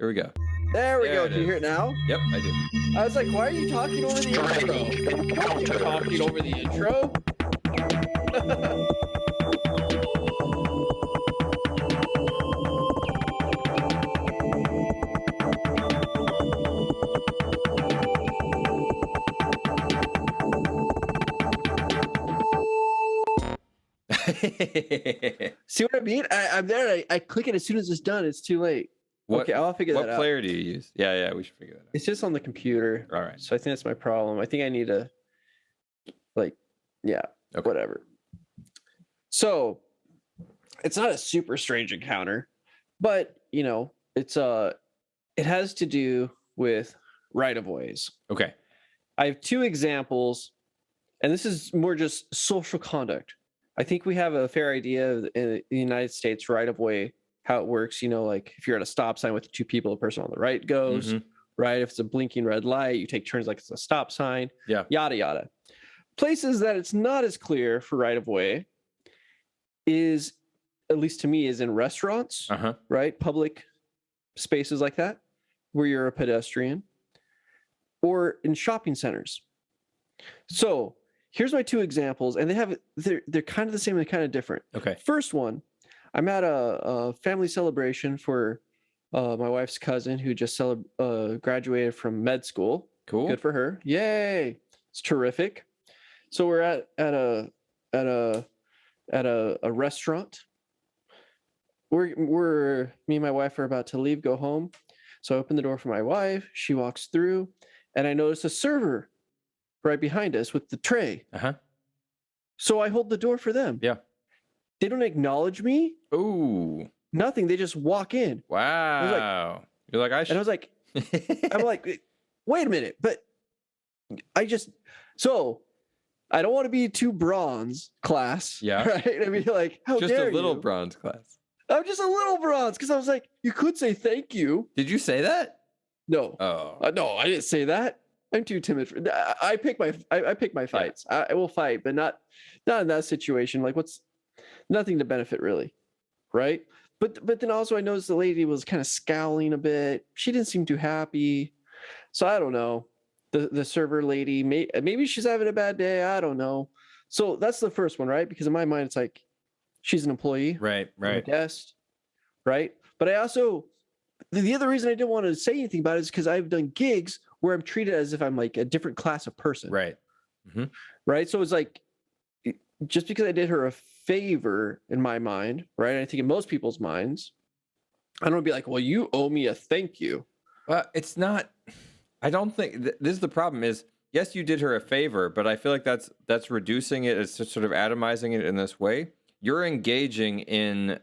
Here we go. There we There go. it Can you hear it now? Yep, I do. I was like, why are you talking over the intro? You're talking over the intro? See what I mean? I'm there. I click it as soon as it's done. It's too late. Okay, I'll figure that out. What player do you use? Yeah, we should figure that out. It's just on the computer. All right. So I think that's my problem. I think I need to, whatever. So it's not a super strange encounter, but it has to do with right-of-ways. Okay. I have two examples, and this is more just social conduct. I think we have a fair idea of in the United States right-of-way, how it works. Like if you're at a stop sign with two people, the person on the right goes, right? If it's a blinking red light, you take turns like it's a stop sign, yada, yada. Places that it's not as clear for right-of-way is, at least to me, is in restaurants, right? Public spaces like that, where you're a pedestrian, or in shopping centers. So here's my two examples, and they're kind of the same and kind of different. Okay. First one, I'm at a family celebration for my wife's cousin who just graduated from med school. Cool. Good for her. Yay. It's terrific. So we're at a restaurant. We're me and my wife are about to leave, go home. So I open the door for my wife. She walks through, and I notice a server right behind us with the tray. So I hold the door for them. Yeah. They don't acknowledge me. Ooh. Nothing. They just walk in. Wow. You're like, And I was like, I'm like, wait a minute, but so I don't want to be too bronze class. Yeah. Right. I mean, like, how just dare a little you? bronze class. I'm just a little bronze because I was like, you could say thank you. Did you say that? No. Oh. No, I didn't say that. I'm too timid for that. I pick my fights. Yeah. I will fight, but not in that situation. Like, nothing to benefit really, right? But then also I noticed the lady was kind of scowling a bit. She didn't seem too happy. So I don't know. The server lady, maybe she's having a bad day. I don't know. So that's the first one, right? Because in my mind, it's like she's an employee, right, a guest, right? But I also, the other reason I didn't want to say anything about it is because I've done gigs where I'm treated as if I'm like a different class of person, right, right? So it's like, just because I did her a favor in my mind, right? I think in most people's minds, I don't want to be like, well, you owe me a thank you. Well, it's not. I don't think this is the problem. Is yes, you did her a favor, but I feel like that's reducing it. It's just sort of atomizing it in this way. You're engaging in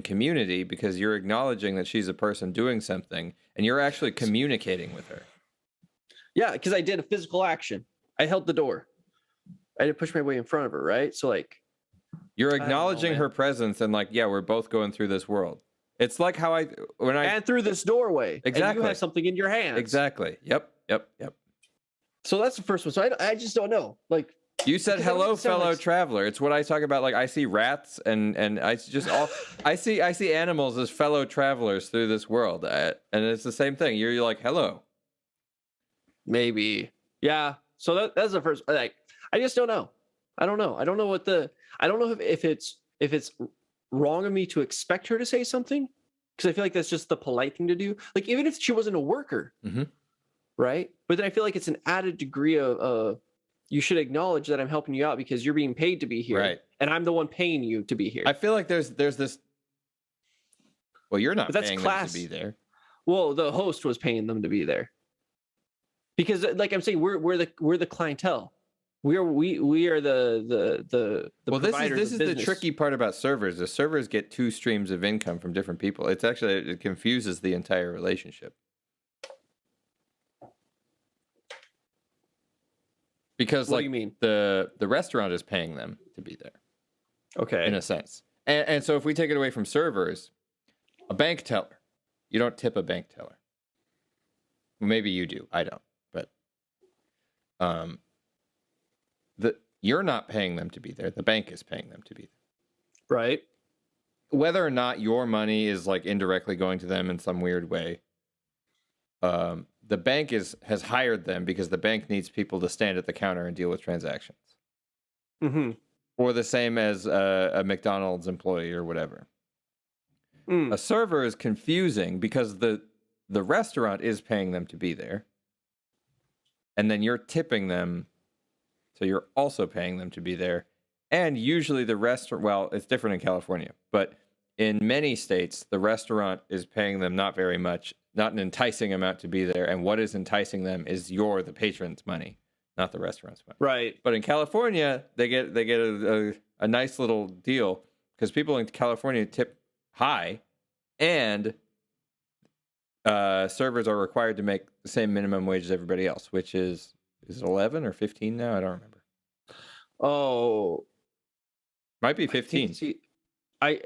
community because you're acknowledging that she's a person doing something, and you're actually communicating with her. Yeah, because I did a physical action. I held the door. I didn't push my way in front of her, right? So like, you're acknowledging her presence, and like, yeah, we're both going through this world. It's like how and through this doorway. Exactly. And you have something in your hands. Exactly. Yep. So that's the first one. So I just don't know. Like, you said, hello, fellow traveler. It's what I talk about. Like, I see rats and I just I see animals as fellow travelers through this world, and it's the same thing. You're like, hello. Maybe. Yeah. So that's the first. Like, I just don't know. I don't know. I don't know if it's wrong of me to expect her to say something, because I feel like that's just the polite thing to do. Like, even if she wasn't a worker, right? But then I feel like it's an added degree of you should acknowledge that I'm helping you out because you're being paid to be here, right? And I'm the one paying you to be here. I feel like there's this. Well, you're not paying them to be there. Well, the host was paying them to be there because, like I'm saying, we're the clientele. We are the well, providers this is of the tricky part about servers. The servers get two streams of income from different people. It confuses the entire relationship. Because what do you mean? The restaurant is paying them to be there. Okay. In a sense. And so if we take it away from servers, a bank teller, you don't tip a bank teller. Well, maybe you do. I don't. But you're not paying them to be there. The bank is paying them to be there. Right. whether or not your money is like indirectly going to them in some weird way, the bank has hired them because the bank needs people to stand at the counter and deal with transactions. Mm-hmm. Or the same as a McDonald's employee or whatever. A server is confusing because the restaurant is paying them to be there. And then you're tipping them, so you're also paying them to be there. And usually the restaurant, well, it's different in California, but in many states, the restaurant is paying them not very much, not an enticing amount to be there. And what is enticing them is the patron's money, not the restaurant's money. Right. But in California, they get a nice little deal because people in California tip high, and servers are required to make the same minimum wage as everybody else, which is it 11 or 15 now? I don't remember. Oh, might be 15.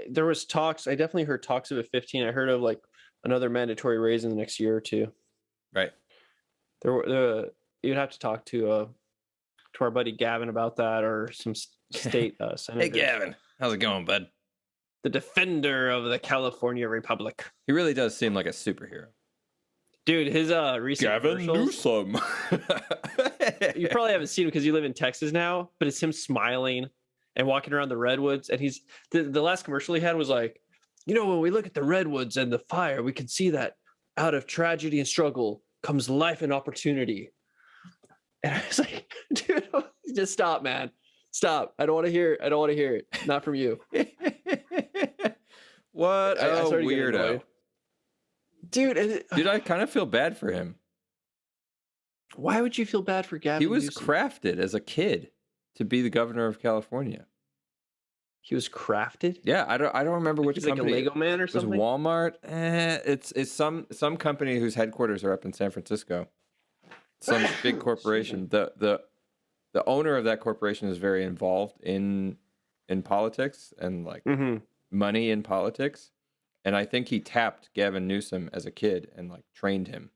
There was talks. I definitely heard talks of a 15. I heard of like another mandatory raise in the next year or two. Right. You'd have to talk to our buddy Gavin about that, or some state senators. Hey Gavin, how's it going, bud? The defender of the California Republic. He really does seem like a superhero. Dude, his recent Gavin Newsom. You probably haven't seen him because you live in Texas now, but it's him smiling and walking around the redwoods. And he's the last commercial he had was like, when we look at the redwoods and the fire, we can see that out of tragedy and struggle comes life and opportunity. And I was like, dude, just stop, man. Stop. I don't want to hear it. I don't want to hear it. Not from you. What a weirdo. Dude, I kind of feel bad for him. Why would you feel bad for Gavin? He was Newsom? crafted as a kid to be the governor of California. He was crafted? Yeah, I don't remember which company. Like a Lego man or something? Was Walmart? It's some company whose headquarters are up in San Francisco. Some big corporation. The owner of that corporation is very involved in politics and like money in politics. And I think he tapped Gavin Newsom as a kid and like trained him.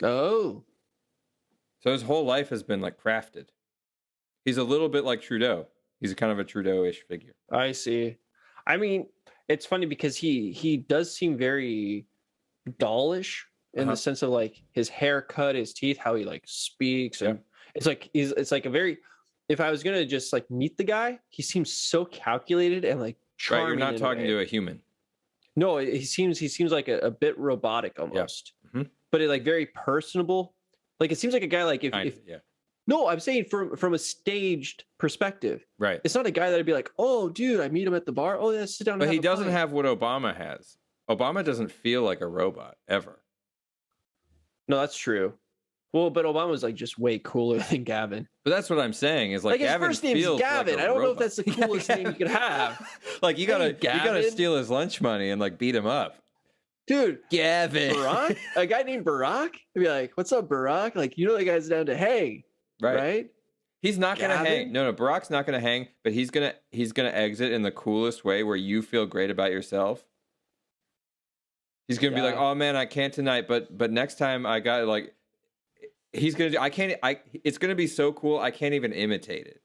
Oh. So his whole life has been like crafted. He's a little bit like Trudeau. He's kind of a Trudeau-ish figure. I see. I mean, it's funny because he does seem very dollish in the sense of like his haircut, his teeth, how he like speaks. And it's like a very, if I was going to just like meet the guy, he seems so calculated and like charming. Right, you're not talking to a human. No, he seems like a bit robotic almost, but like very personable. Like it seems like a guy like if no, I'm saying from a staged perspective. Right. It's not a guy that'd be like, oh, dude, I meet him at the bar. Oh, yeah, sit down. But he doesn't have what Obama has. Obama doesn't feel like a robot ever. No, that's true. Well, but Obama's like just way cooler than Gavin. But that's what I'm saying is like Gavin his first name's feels Gavin. like I don't robot. know if that's the coolest name you could have. Like you gotta steal his lunch money and like beat him up. Dude, Gavin. Barack? A guy named Barack? I'd be like, what's up, Barack? Like, the guy's down to hang. Right? He's not gonna hang. No, Barack's not gonna hang, but he's gonna exit in the coolest way where you feel great about yourself. He's gonna be like, oh man, I can't tonight, but next time I got like he's gonna do it's gonna be so cool I can't even imitate it.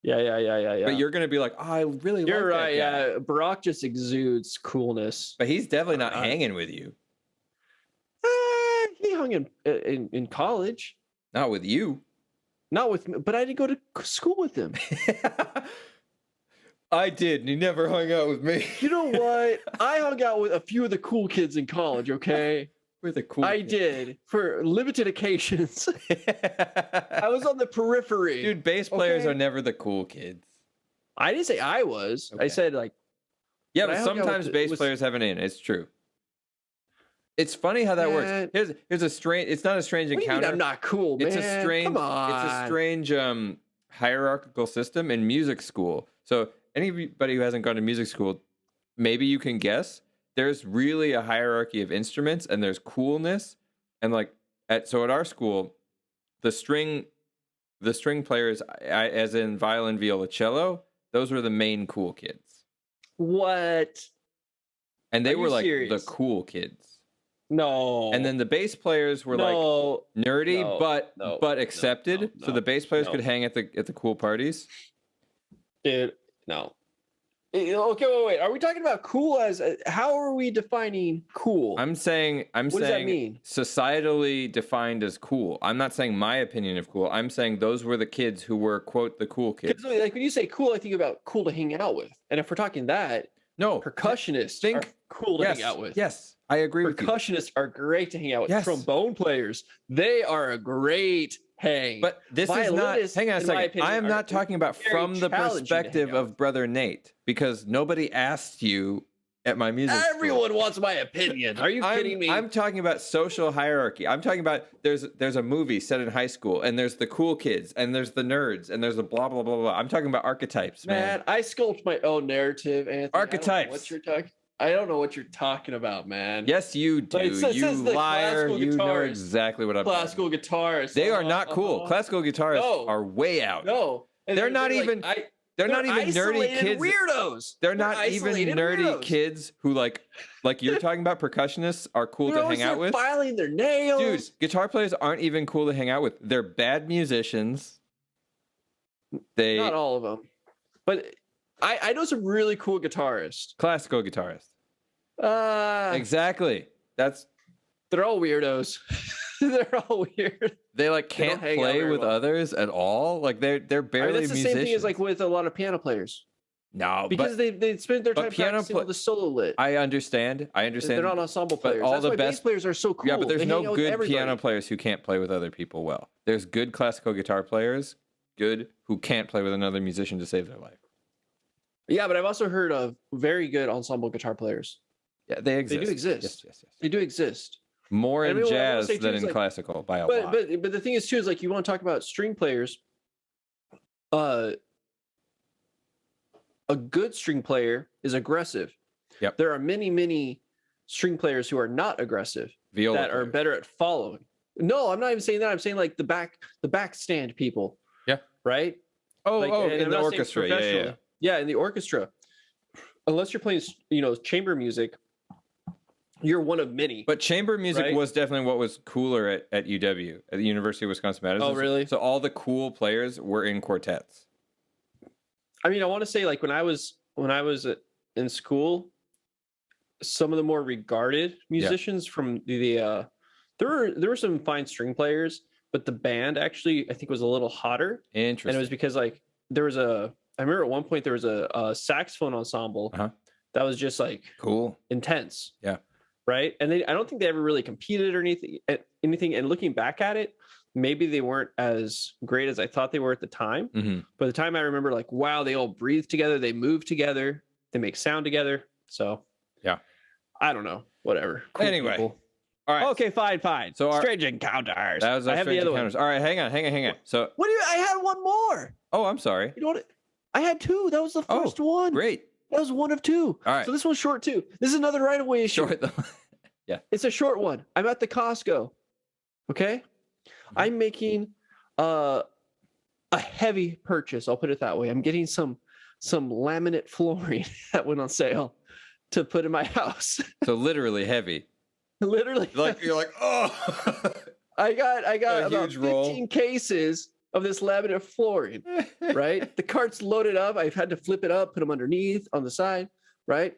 Yeah. But you're gonna be like, oh, I really You're like right, that guy. yeah. Barack just exudes coolness. But he's definitely not hanging with you. He hung in college. Not with you. Not with me, but I didn't go to school with him. I did, and he never hung out with me. You know what? I hung out with a few of the cool kids in college, okay? We're the cool kids. Did, for limited occasions. I was on the periphery. Dude, bass players are never the cool kids. I didn't say I was. Okay. I said like... Yeah, but sometimes bass players have an in. It's true. It's funny how that works. Here's a strange. It's not a strange encounter. I'm not cool, man. It's a strange. Come on. It's a strange hierarchical system in music school. So anybody who hasn't gone to music school, maybe you can guess. There's really a hierarchy of instruments, and there's coolness, and like at our school, the string players, as in violin, viola, cello, those were the main cool kids. What? And they were like the cool kids. No. And then the bass players were like nerdy, but accepted. So the bass players could hang at the cool parties. Dude, no. Okay, wait. Are we talking about cool as how are we defining cool? I'm saying What does that mean? societally defined as cool. I'm not saying my opinion of cool. I'm saying those were the kids who were, quote, the cool kids. Because like when you say cool, I think about cool to hang out with. And if we're talking that, No, percussionists are cool to hang out with. Yes, I agree with you. Percussionists are great to hang out with. Yes. Trombone players, they are a great hang. But this is not. Hang on a second. I am not talking about from the perspective of Brother Nate, because nobody asked you at my music school. Everyone wants my opinion. Are you kidding me? I'm talking about social hierarchy. I'm talking about there's a movie set in high school, and there's the cool kids, and there's the nerds, and there's the blah blah blah blah. I'm talking about archetypes, man. I sculpt my own narrative, Anthony. Archetypes. I don't know what you're talking about, man. Yes, you do. You liar. You know exactly what I'm talking about. Classical guitarists. They are not cool. Classical guitarists are way out. No. They're not even. They're not even nerdy kids. Weirdos. They're not even nerdy kids who like you're talking about. Percussionists are cool to hang out with. Filing their nails. Dude, guitar players aren't even cool to hang out with. They're bad musicians. Not all of them, but I know some really cool guitarists. Classical guitarists. Exactly. They're all weirdos. They're all weird. They like can't play with others at all. Like they're barely musicians. That's the same thing as like with a lot of piano players. No, because they spend their time practicing with the solo lit. I understand. They're not ensemble players. But all That's the why best bass players are so cool. Yeah, but there's no good piano players who can't play with other people well. There's good classical guitar players, who can't play with another musician to save their life. Yeah, but I've also heard of very good ensemble guitar players. Yeah, they exist. They do exist. Yes. They do exist. More in jazz than in classical by a lot. But the thing is too is like you want to talk about string players. A good string player is aggressive. Yep. There are many string players who are not aggressive are better at following. No, I'm not even saying that. I'm saying like the back stand people. Yeah. Right? In the orchestra. Yeah, in the orchestra. Unless you're playing, chamber music, you're one of many. But chamber music was definitely what was cooler at UW, at the University of Wisconsin-Madison. Oh, really? So all the cool players were in quartets. I mean, I want to say like when I was in school, some of the more regarded musicians from there were some fine string players, but the band actually I think was a little hotter. Interesting. And it was because like I remember at one point there was a saxophone ensemble that was just like cool, intense. Yeah. Right. And I don't think they ever really competed or anything. And looking back at it, maybe they weren't as great as I thought they were at the time. Mm-hmm. But at the time I remember like, wow, they all breathe together. They move together. They make sound together. So yeah, I don't know. Whatever. Cool anyway. People. All right. Okay, fine. So strange encounters. That was our strange encounters. All right, hang on. So I had one more. Oh, I'm sorry. You know what? I had two. That was the first one. Great. That was one of two. All right. So this one's short too. This is another right away issue. Short though. Yeah. It's a short one. I'm at the Costco. Okay. Mm-hmm. I'm making a heavy purchase. I'll put it that way. I'm getting some laminate flooring that went on sale to put in my house. So literally heavy. Literally. Like you're like, oh. I got about 15 cases of this laminate flooring, right? The cart's loaded up. I've had to flip it up, put them underneath on the side, right?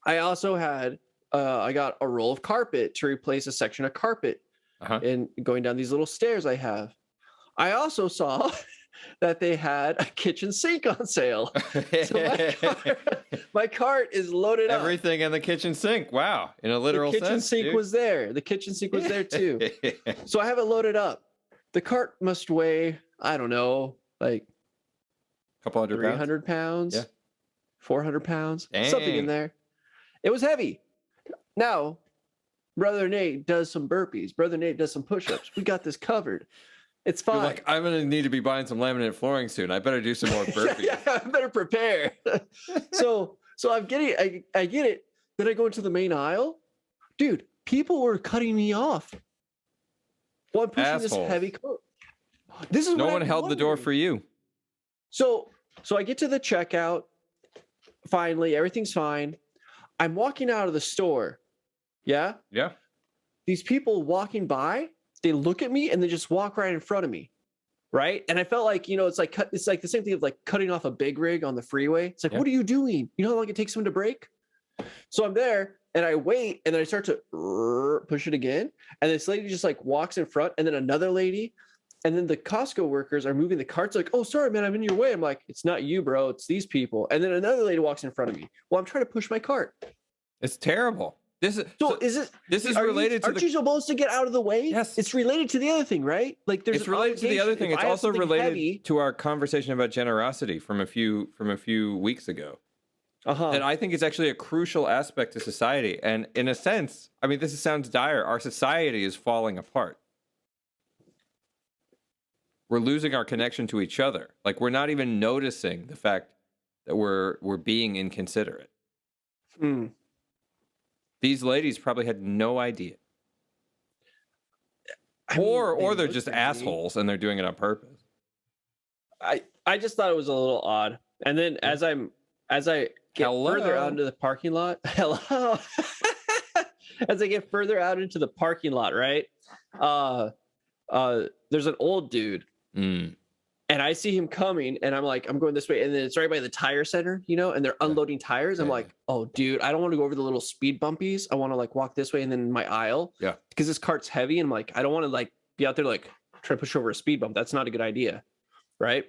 I also had, I got a roll of carpet to replace a section of carpet and going down these little stairs I have. I also saw that they had a kitchen sink on sale. So my cart is loaded up. Everything in the kitchen sink. Wow. In a literal sense. The kitchen sink was there. The kitchen sink was there too. So I have it loaded up. The cart must weigh, I don't know, like a couple hundred 300 pounds. Yeah. 400 pounds. Dang. Something in there. It was heavy. Now, Brother Nate does some burpees. Brother Nate does some push-ups. We got this covered. It's fine. You're like, I'm going to need to be buying some laminate flooring soon. I better do some more burpees. yeah, I better prepare. so I get it. Then I go into the main aisle. Dude, people were cutting me off. While I'm pushing this heavy cart. This is no one held the door for you. So I get to the checkout. Finally, everything's fine. I'm walking out of the store. Yeah? Yeah. These people walking by, they look at me and they just walk right in front of me. right? And I felt like, it's like it's like the same thing of like cutting off a big rig on the freeway. It's like, Yeah. what are you doing? You know how long it takes them to brake? So I'm there and I wait and then I start to push it again. And this lady just like walks in front and then another lady. And then the Costco workers are moving the carts like, oh, sorry, man, I'm in your way. I'm like, it's not you, bro. It's these people. And then another lady walks in front of me. Well, I'm trying to push my cart. It's terrible. This is related to aren't you supposed to get out of the way? Yes. It's related to the other thing, right? Like there's it's related to the other thing. It's also related to our conversation about generosity from a few weeks ago. And I think it's actually a crucial aspect to society. And in a sense, I mean, sounds dire. Our society is falling apart. We're losing our connection to each other. Like we're not even noticing the fact that we're being inconsiderate. These ladies probably had no idea. Or they're just assholes and they're doing it on purpose. I just thought it was a little odd. And then as I get further out into the parking lot, as I get further out into the parking lot, right? There's an old dude. And I see him coming and I'm like, I'm going this way. And then it's right by the tire center, and they're unloading tires. I'm like, oh, dude, I don't want to go over the little speed bumpies. I want to like walk this way and then my aisle. Yeah. Because this cart's heavy. And I'm like, I don't want to like be out there like try to push over a speed bump. That's not a good idea. Right.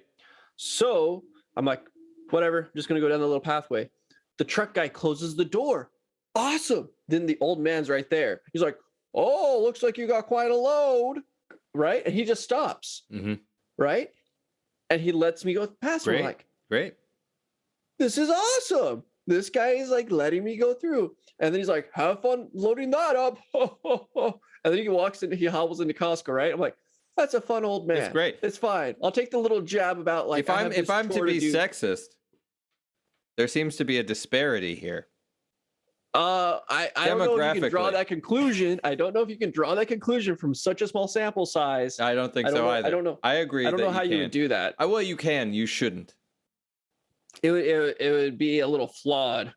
So I'm like, whatever, I'm just going to go down the little pathway. The truck guy closes the door. Awesome. Then the old man's right there. He's like, oh, looks like you got quite a load. Right. And he just stops. Right. And he lets me go past. Great. I'm like, great. This is awesome. This guy is like letting me go through. And then he's like, have fun loading that up. And then he walks in, he hobbles into Costco, right? I'm like, that's a fun old man. It's great. It's fine. I'll take the little jab about like, if I'm to be sexist, there seems to be a disparity here. I don't know if you can draw that conclusion. I don't know if you can draw that conclusion from such a small sample size. I don't think so either. I don't know. I agree. I don't know how you would do that. Well, you can. You shouldn't. It would be a little flawed,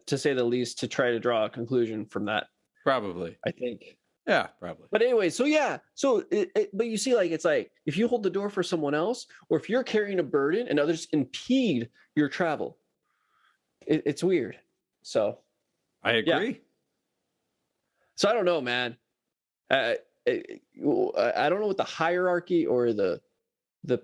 to say the least, to try to draw a conclusion from that. Probably. I think. Yeah, probably. But anyway, so yeah. So, but you see, like, it's like, if you hold the door for someone else, or if you're carrying a burden and others impede your travel, it's weird. So. I agree. Yeah. So I don't know, man. I don't know what the hierarchy or the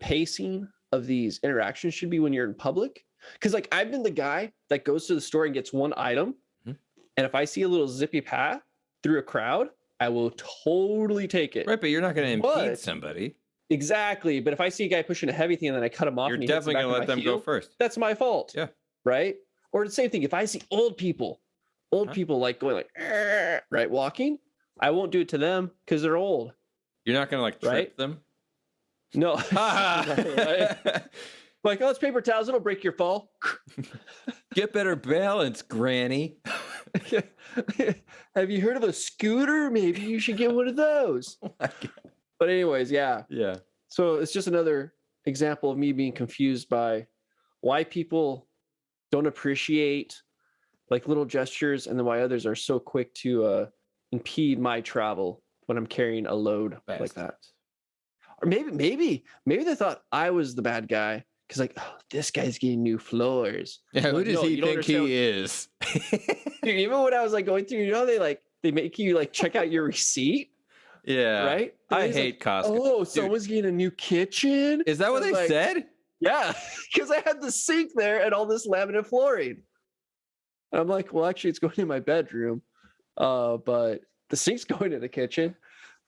pacing of these interactions should be when you're in public. Because like I've been the guy that goes to the store and gets one item, and if I see a little zippy path through a crowd, I will totally take it. Right, but you're not going to impede somebody. Exactly. But if I see a guy pushing a heavy thing and then I cut him off, you're definitely going to let them go first. That's my fault. Yeah. Right. Or the same thing. If I see old people like going like, right, walking, I won't do it to them because they're old. You're not going to like trip them? No. Right? Like, oh, it's paper towels. It'll break your fall. Get better balance, Granny. Have you heard of a scooter? Maybe you should get one of those. Oh my God. But anyways, yeah. Yeah. So it's just another example of me being confused by why people don't appreciate like little gestures, and then why others are so quick to impede my travel when I'm carrying a load like that. Or maybe they thought I was the bad guy because like, oh, this guy's getting new floors. Yeah, who does he think he is? Dude, even when I was like going through, they make you like check out your receipt. Yeah, right. I hate Costco. Oh, dude. Someone's getting a new kitchen. Is that what they said? Yeah, because I had the sink there and all this laminate flooring. And I'm like, well, actually, it's going in my bedroom, but the sink's going in the kitchen.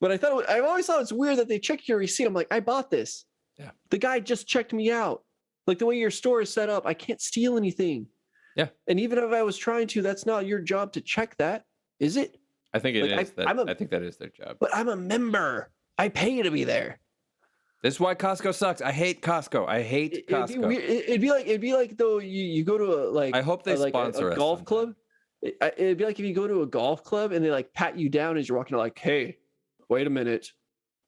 But I've always thought it's weird that they check your receipt. I'm like, I bought this. Yeah. The guy just checked me out. Like the way your store is set up, I can't steal anything. Yeah. And even if I was trying to, that's not your job to check that, is it? I think it is. I think that is their job. But I'm a member. I pay to be there. This is why Costco sucks. I hate Costco. Costco. It'd be like though you go to I hope they sponsor a golf club. It'd be like if you go to a golf club and they like pat you down as you're walking, like, hey, wait a minute,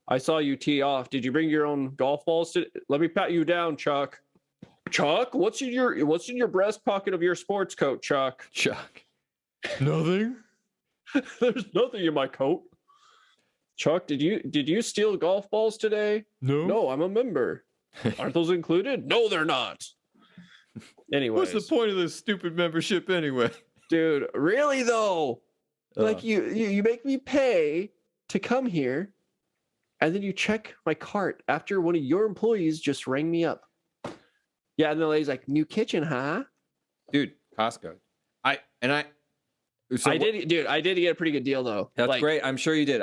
I saw you tee off. Did you bring your own golf balls? Let me pat you down, Chuck. Chuck, what's in your breast pocket of your sports coat, Chuck? Chuck, nothing. There's nothing in my coat. Chuck, did you steal golf balls today? No, I'm a member. Aren't those included? No, they're not. Anyways, What's the point of this stupid membership anyway? dude, really though? Like you make me pay to come here, and then you check my cart after one of your employees just rang me up. Yeah, and the lady's like, "New kitchen, huh?" Dude, Costco. I did get a pretty good deal though. That's like, great. I'm sure you did.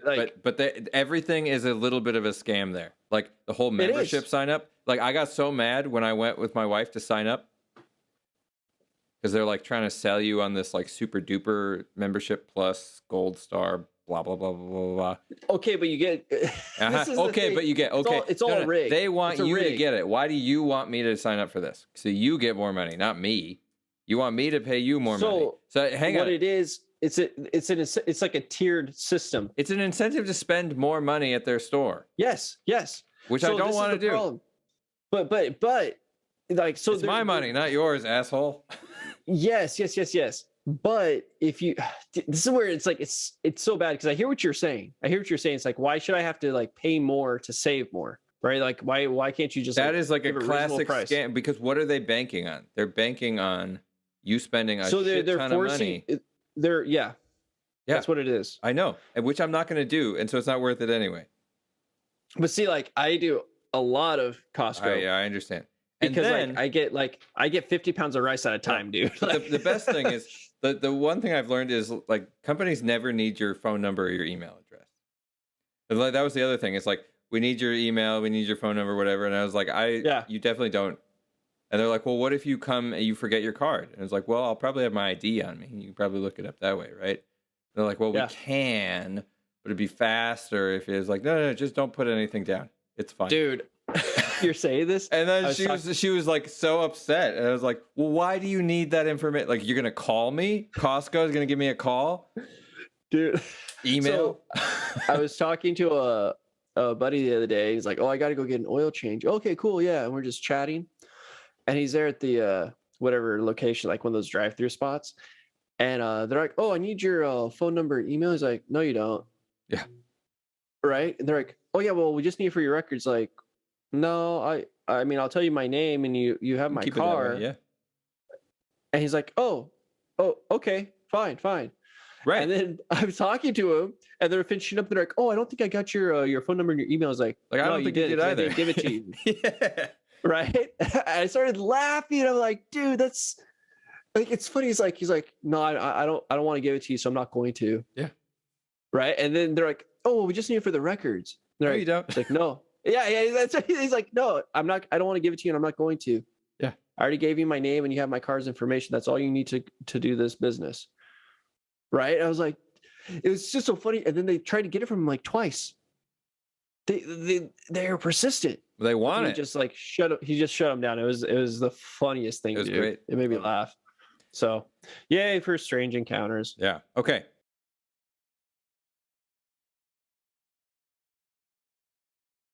Like, but everything is a little bit of a scam there. Like the whole membership sign up. Like I got so mad when I went with my wife to sign up because they're like trying to sell you on this like super duper membership plus gold star blah blah blah blah blah blah. Okay, but you get okay, but you get okay. It's all a rig. They want you to get it. Why do you want me to sign up for this? So you get more money, not me. You want me to pay you more money. So hang on. What it is, it's like a tiered system. It's an incentive to spend more money at their store. Yes. Which I don't want to do. Problem. But like so it's my money, not yours, asshole. Yes. But if you, this is where it's like it's so bad because I hear what you're saying. It's like, why should I have to like pay more to save more? Right? Like why can't you just that is like a classic scam because what are they banking on? They're banking on you spending a shit ton of money. That's what it is. I know, which I'm not going to do, and so it's not worth it anyway. But see, like I do a lot of Costco. Yeah, I understand. Because then, I get 50 pounds of rice at a time, dude. Like, the best thing is the one thing I've learned is like companies never need your phone number or your email address. That was the other thing. It's like we need your email, we need your phone number, whatever. And I was like, you definitely don't. And they're like, well, what if you come and you forget your card? And it's like, well, I'll probably have my ID on me. You can probably look it up that way, right? And they're like, well, we can, but it'd be faster if it was like, no, just don't put anything down. It's fine, dude. You're saying this, and then she was like so upset, and I was like, well, why do you need that information? Like, you're gonna call me? Costco is gonna give me a call, dude. Email. So, I was talking to a buddy the other day. He's like, oh, I got to go get an oil change. Okay, cool, yeah. And we're just chatting, and he's there at the whatever location, like one of those drive-through spots, and they're like, oh, I need your phone number, email. He's like, no, you don't. Yeah. Right. And they're like, oh yeah, well, we just need it for your records. Like, no, I mean, I'll tell you my name and you have my car. Yeah. And he's like, oh, okay, fine. Right. And then I'm talking to him and they're finishing up. They're like, oh, I don't think I got your phone number and your email. I was like, I don't think you did either. I didn't give it to you. Yeah. Right. I started laughing. I'm like, dude, that's like, it's funny. He's like, no, I don't want to give it to you. So I'm not going to. Yeah. Right. And then they're like, oh, well, we just need it for the records. No, like, you don't. It's like, no. Yeah, that's right. He's like, no, I don't want to give it to you and I'm not going to. Yeah. I already gave you my name and you have my car's information. That's all you need to do this business. Right. I was like, it was just so funny. And then they tried to get it from him like twice. They're persistent. They want it. He just shut him down. It was the funniest thing. It was dude. great. It made me laugh. So yay for strange encounters. Yeah. Okay.